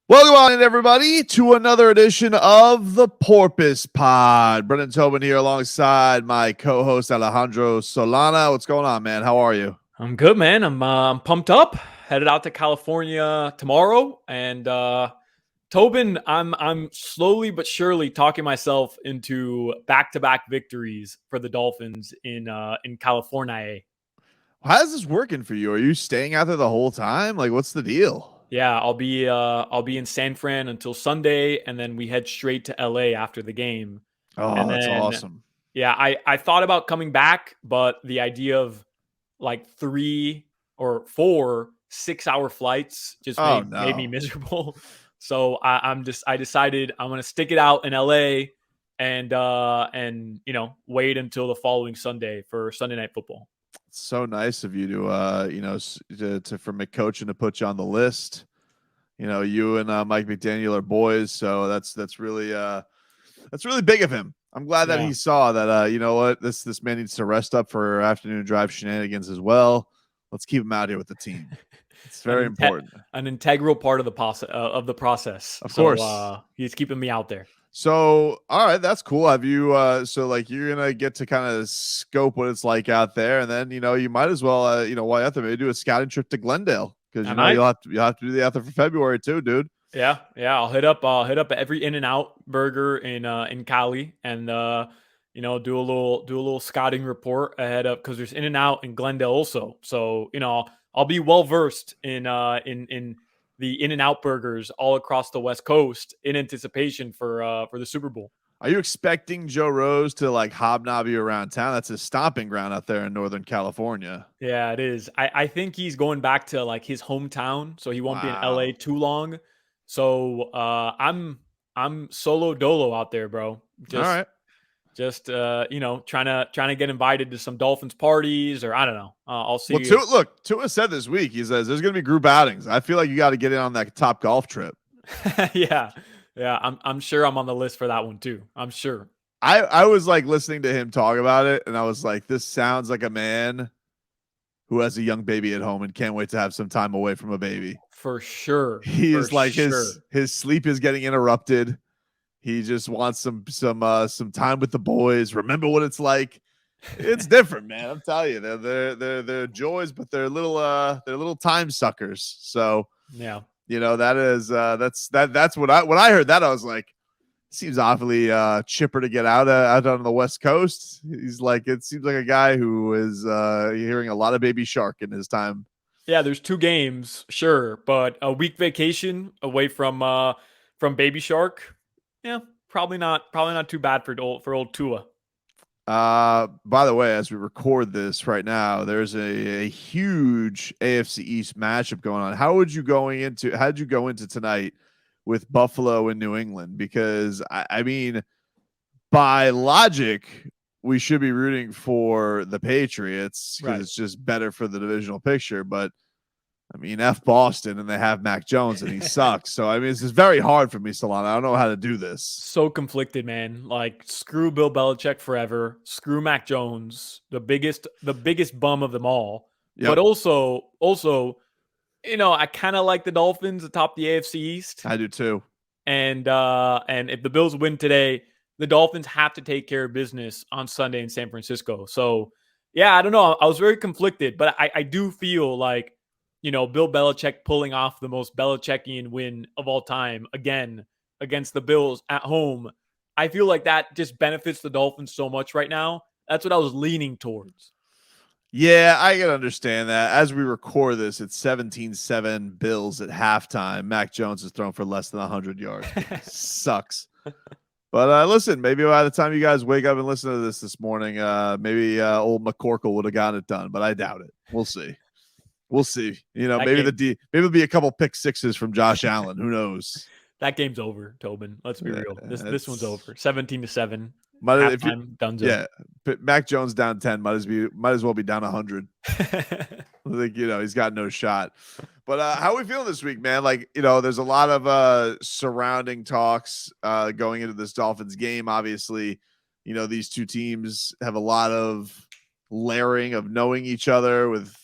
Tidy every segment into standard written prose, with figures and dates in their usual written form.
Welcome on, everybody, to another edition of the Porpose Pod. Brendan Tobin here alongside my co-host Alejandro Solana. What's going on, man? How are you? I'm good, man. I'm pumped up. Headed out to California tomorrow, and Tobin, I'm slowly but surely talking myself into back-to-back victories for the Dolphins in California. How is this working for you? Are you staying out there the whole time? Like, what's the deal? Yeah, I'll be in San Fran until Sunday, and then we head straight to LA after the game. Oh, And that's then awesome. yeah, I thought about coming back, but the idea of like 3 or 4 6-hour flights just Oh made me no. miserable. So I decided I'm gonna stick it out in LA and wait until the following Sunday for Sunday Night Football. It's so nice of you to for McCoachin to put you on the list. You know, you and Mike McDaniel are boys, so that's really big of him. I'm glad that Yeah. he saw that. You know what, this man needs to rest up for afternoon drive shenanigans as well. Let's keep him out here with the team. It's very important. An integral part of the process. Of So course. he's keeping me out there. So, all right, that's cool. Have you? So like you're gonna get to kind of scope what it's like out there, and then you might as well while you're out there, maybe do a scouting trip to Glendale because I might. you'll have to do the out there for February too, dude. Yeah. I'll hit up every In-N-Out burger in Cali and do a little scouting report ahead of because there's In-N-Out in Glendale also. So I'll be well versed in the In-N-Out burgers all across the West Coast in anticipation for the Super Bowl. Are you expecting Joe Rose to like hobnob you around town? That's his stomping ground out there in Northern California. Yeah, it is. I think he's going back to like his hometown, so he won't be in LA Wow. too long. So I'm solo dolo out there, bro. All right. Trying to get invited to some Dolphins parties, or I don't know. I'll Well, see. Tua said this week, he says there's going to be group outings. I feel like you got to get in on that top golf trip. Yeah. I'm sure I'm on the list for that one too. I'm sure. I was like listening to him talk about it, and I was like, this sounds like a man who has a young baby at home and can't wait to have some time away from a baby. For sure. He For is like sure. his sleep is getting interrupted. He just wants some time with the boys. Remember what it's like. It's different, man. I'm telling you, they're joys, but they're little time suckers. So Yeah. that is that's what I heard that I was like, seems awfully chipper to get out on the West Coast. He's like, it seems like a guy who is hearing a lot of Baby Shark in his time. Yeah, there's 2 games, sure, but a week vacation away from Baby Shark. Yeah, probably not too bad for old Tua. By the way, as we record this right now, there's a huge AFC East matchup going on. How did you go into tonight with Buffalo and New England? Because I mean, by logic, we should be rooting for the Patriots because Right. it's just better for the divisional picture. But I mean, F Boston, and they have Mac Jones, and he sucks. So I mean, it's just very hard for me, Solana. I don't know how to do this. So conflicted, man. Like screw Bill Belichick forever. Screw Mac Jones, the biggest bum of them all. But Yep, also, I kind of like the Dolphins atop the AFC East. I do too. And if the Bills win today, the Dolphins have to take care of business on Sunday in San Francisco. So yeah, I don't know. I was very conflicted, but I do feel like Bill Belichick pulling off the most Belichickian win of all time again against the Bills at home. I feel like that just benefits the Dolphins so much right now. That's what I was leaning towards. Yeah, I can understand that. As we record this, it's 17-7 Bills at halftime. Mac Jones is thrown for less than 100 yards. Sucks. But listen, maybe by the time you guys wake up and listen to this morning, maybe old McCorkle would have gotten it done, but I doubt it. We'll see. We'll see. That Maybe game, maybe it'll be a couple pick sixes from Josh Allen. Who knows? that game's over, Tobin. Let's be real. This one's It's over. 17-7. if you Halftime, done. yeah, Mac Jones down 10 might as well be down 100. I think he's got no shot. But how are we feeling this week, man? Like, there's a lot of surrounding talks going into this Dolphins game. Obviously, these two teams have a lot of layering of knowing each other with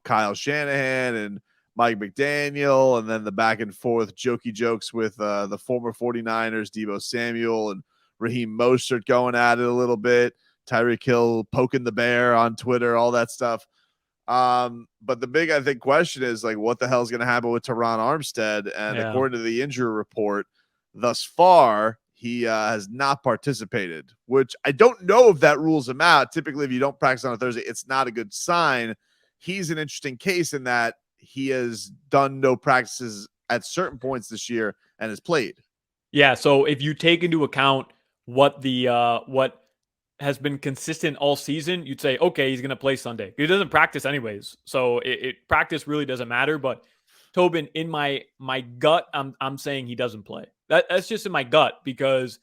Kyle Shanahan and Mike McDaniel, and then the back and forth jokey jokes with the former 49ers, Deebo Samuel and Raheem Mostert going at it a little bit. Tyreek Hill poking the bear on Twitter, all that stuff. But the big, I think, question is like, what the hell is going to happen with Terron Armstead? And Yeah. according to the injury report, thus far, he has not participated, which I don't know if that rules him out. Typically, if you don't practice on a Thursday, it's not a good sign. He's an interesting case in that he has done no practices at certain points this year and has played. Yeah. So if you take into account what what has been consistent all season, you'd say, okay, he's going to play Sunday. He doesn't practice anyways, so practice really doesn't matter. But Tobin, in my gut, I'm saying he doesn't play. That's just in my gut because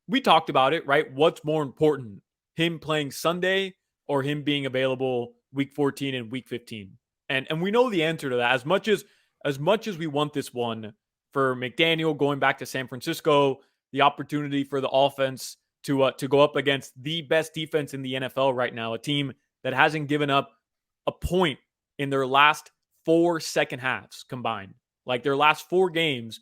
we talked about it, right? What's more important, him playing Sunday or him being available week 14 and week 15? And we know the answer to that. As much as we want this one for McDaniel going back to San Francisco, the opportunity for the offense to go up against the best defense in the NFL right now, a team that hasn't given up a point in their last 4 second halves combined. Like their last 4 games,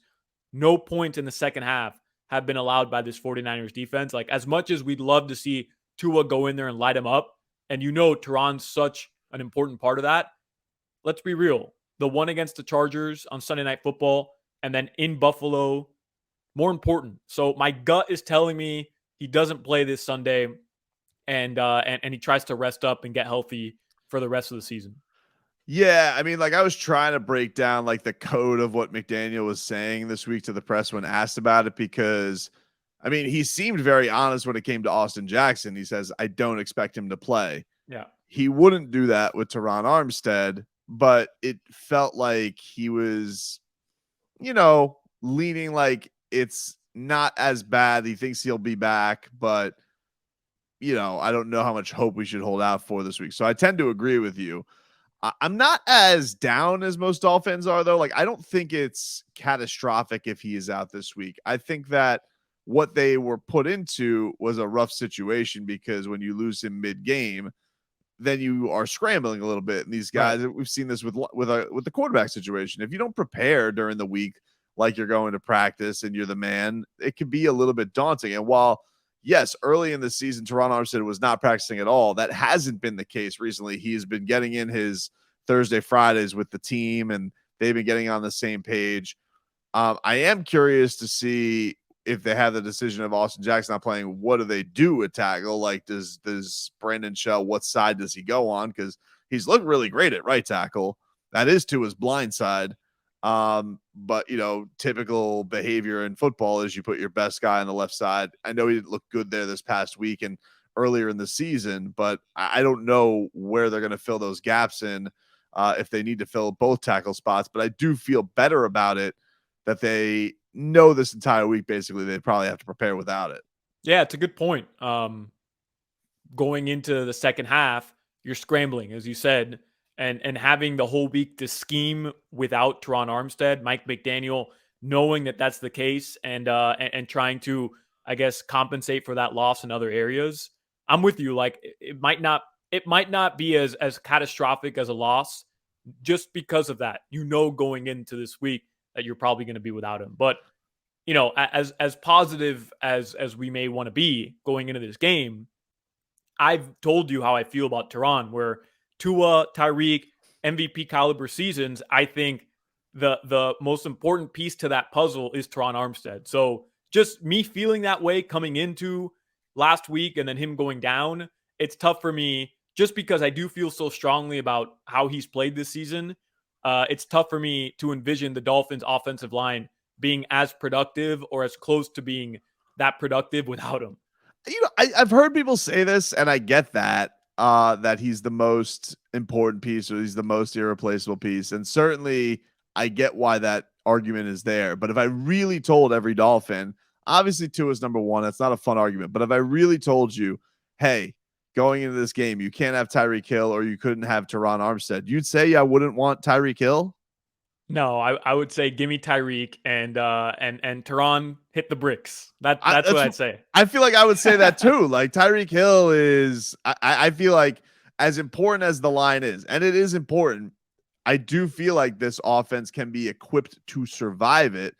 no points in the second half have been allowed by this 49ers defense. Like as much as we'd love to see Tua go in there and light him up, and Terron's such an important part of that, let's be real. The one against the Chargers on Sunday Night Football and then in Buffalo, more important. So my gut is telling me he doesn't play this Sunday, and he tries to rest up and get healthy for the rest of the season. Yeah, I mean, like I was trying to break down like the code of what McDaniel was saying this week to the press when asked about it, because I mean, he seemed very honest when it came to Austin Jackson. He says, I don't expect him to play. Yeah. He wouldn't do that with Terron Armstead, but it felt like he was, leaning like it's not as bad. He thinks he'll be back, but I don't know how much hope we should hold out for this week. So I tend to agree with you. I'm not as down as most Dolphins are, though. Like, I don't think it's catastrophic if he is out this week. I think that what they were put into was a rough situation, because when you lose him mid-game, then you are scrambling a little bit. And these guys, right, we've seen this with the quarterback situation. If you don't prepare during the week like you're going to practice and you're the man, it can be a little bit daunting. And while yes, early in the season, Terron Armstead was not practicing at all, that hasn't been the case recently. He's been getting in his Thursday, Fridays with the team, and they've been getting on the same page. I am curious to see if they have the decision of Austin Jackson not playing, what do they do at tackle? Like, does Brandon Shell, what side does he go on? Because he's looked really great at right tackle. That is to his blind side. But typical behavior in football is you put your best guy on the left side. I know he didn't look good there this past week and earlier in the season, but I don't know where they're going to fill those gaps in if they need to fill both tackle spots. But I do feel better about it that they know this entire week, basically, they probably have to prepare without it. Yeah, it's a good point. Going into the second half, you're scrambling, as you said, and having the whole week to scheme without Terron Armstead, Mike McDaniel, knowing that that's the case, and trying to, I guess, compensate for that loss in other areas. I'm with you. Like it might not be as catastrophic as a loss, just because of that. Going into this week that you're probably going to be without him. But as positive as we may want to be going into this game, I've told you how I feel about Terron, where Tua, Tyreek, MVP caliber seasons, I think the most important piece to that puzzle is Terron Armstead. So just me feeling that way coming into last week and then him going down, it's tough for me just because I do feel so strongly about how he's played this season. It's tough for me to envision the Dolphins offensive line being as productive or as close to being that productive without him. I've heard people say this, and I get that, that he's the most important piece, or he's the most irreplaceable piece. And certainly I get why that argument is there. But if I really told every Dolphin, obviously Tua is number one, that's not a fun argument. But if I really told you, hey, going into this game, you can't have Tyreek Hill or you couldn't have Terron Armstead, you'd say I wouldn't want Tyreek Hill? No, I would say give me Tyreek and Terron hit the bricks. That's what I'd say. I feel like I would say that too. Like Tyreek Hill is, I feel like, as important as the line is, and it is important, I do feel like this offense can be equipped to survive it.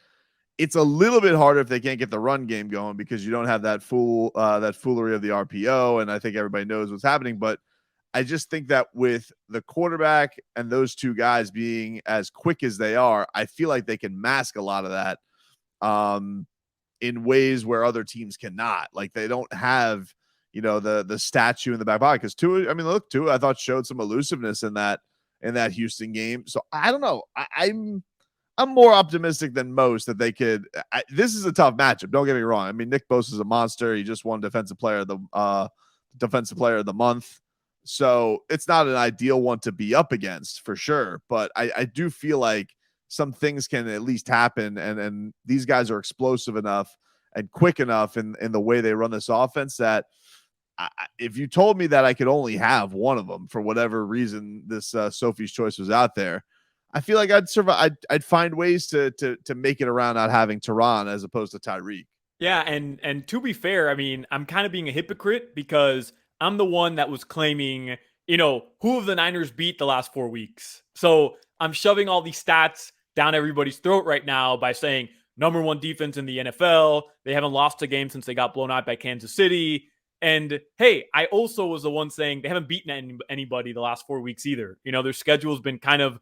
It's a little bit harder if they can't get the run game going because you don't have that foolery of the RPO, and I think everybody knows what's happening. But I just think that with the quarterback and those two guys being as quick as they are, I feel like they can mask a lot of that in ways where other teams cannot. Like they don't have, the statue in the back pocket. Because Tua, I thought showed some elusiveness in that Houston game. So I don't know. I'm more optimistic than most that they could. This is a tough matchup. Don't get me wrong. I mean, Nick Bosa is a monster. He just won defensive player of the month. So it's not an ideal one to be up against for sure. But I do feel like some things can at least happen. And these guys are explosive enough and quick enough in the way they run this offense that if you told me that I could only have one of them for whatever reason, this Sophie's Choice was out there, I feel like I'd survive. I'd find ways to make it around not having Terron as opposed to Tyreek. Yeah, and to be fair, I mean, I'm kind of being a hypocrite because I'm the one that was claiming, who of the Niners beat the last 4 weeks. So I'm shoving all these stats down everybody's throat right now by saying number one defense in the NFL. They haven't lost a game since they got blown out by Kansas City. And hey, I also was the one saying they haven't beaten anybody the last 4 weeks either. Their schedule's been kind of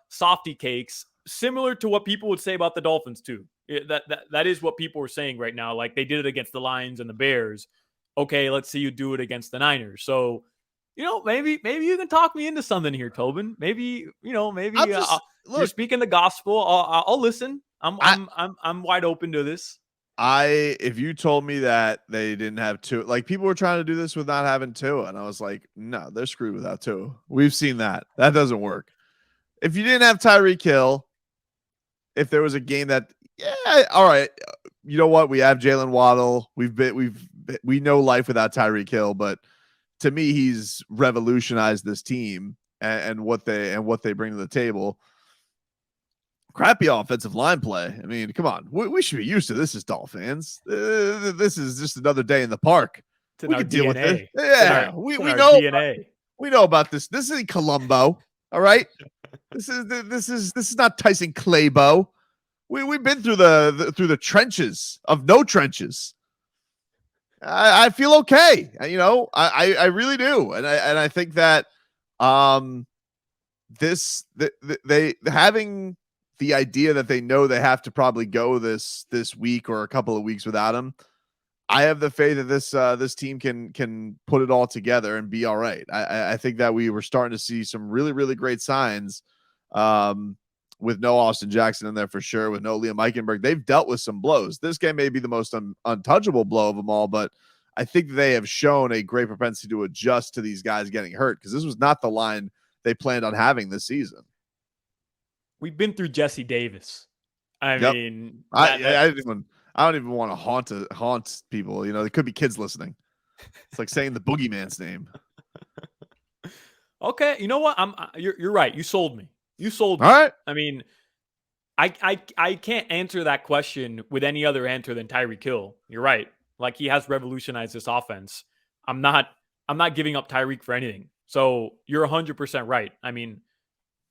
softy cakes, similar to what people would say about the Dolphins too. That is what people are saying right now. Like they did it against the Lions and the Bears. Okay, let's see you do it against the Niners. So, maybe you can talk me into something here, Tobin. Maybe you're speaking the gospel. I'll listen. I'm wide open to this. If you told me that they didn't have Tua, like people were trying to do this with not having Tua, and I was like, no, they're screwed without Tua. We've seen that. That doesn't work. If you didn't have Tyreek Hill, if there was a game that, yeah, all right, you know what? We have Jalen Waddle. We know life without Tyreek Hill, but to me, he's revolutionized this team and what they bring to the table. Crappy offensive line play. I mean, come on. We should be used to this as Dolphins. This is just another day in the park. We can deal with it. Yeah, we know DNA. We know about this. This isn't Columbo. All right. This is not Tyson Claybo. We've been through the trenches of no trenches. I feel okay. I really do, and I think that they having the idea that they know they have to probably go this week or a couple of weeks without him. I have the faith that this team can put it all together and be all right. I think that we were starting to see some really, really great signs with no Austin Jackson in there for sure, with no Liam Eichenberg. They've dealt with some blows. This game may be the most untouchable blow of them all, but I think they have shown a great propensity to adjust to these guys getting hurt because this was not the line they planned on having this season. We've been through Jesse Davis. I mean, I don't even want to haunt people. There could be kids listening. It's like saying the boogeyman's name. Okay, you know what? You're right. You sold me. All right. I mean, I can't answer that question with any other answer than Tyreek Hill. You're right. Like he has revolutionized this offense. I'm not giving up Tyreek for anything. So you're 100% right. I mean,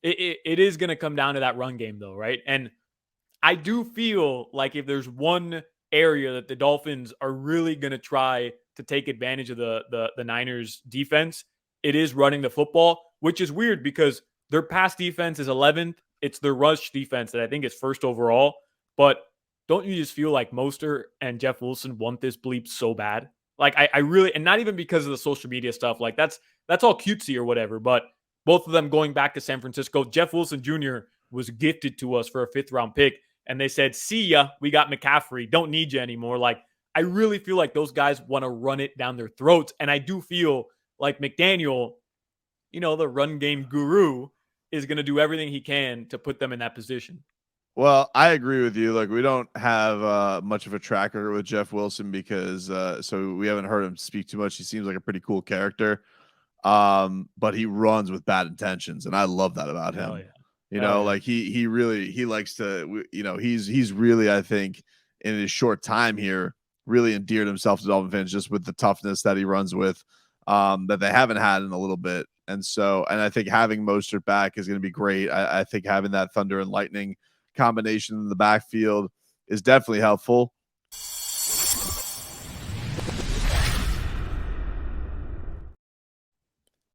it is going to come down to that run game though, right? And I do feel like if there's one area that the Dolphins are really going to try to take advantage of the Niners defense, it is running the football, which is weird because their pass defense is 11th. It's their rush defense that I think is first overall. But don't you just feel like Mostert and Jeff Wilson want this bleep so bad? Like I really, and not even because of the social media stuff. Like that's all cutesy or whatever. But both of them going back to San Francisco. Jeff Wilson Jr. was gifted to us for a 5th round pick. And they said, see ya, we got McCaffrey. Don't need you anymore. Like, I really feel like those guys want to run it down their throats. And I do feel like McDaniel, the run game guru, is going to do everything he can to put them in that position. Well, I agree with you. Like, we don't have much of a tracker with Jeff Wilson because so we haven't heard him speak too much. He seems like a pretty cool character. But he runs with bad intentions, and I love that about him. Yeah. Like he really likes to, he's really, I think, in his short time here, really endeared himself to Dolphin fans just with the toughness that he runs with. that they haven't had in a little bit. And I think having Mostert back is going to be great. I think having that thunder and lightning combination in the backfield is definitely helpful.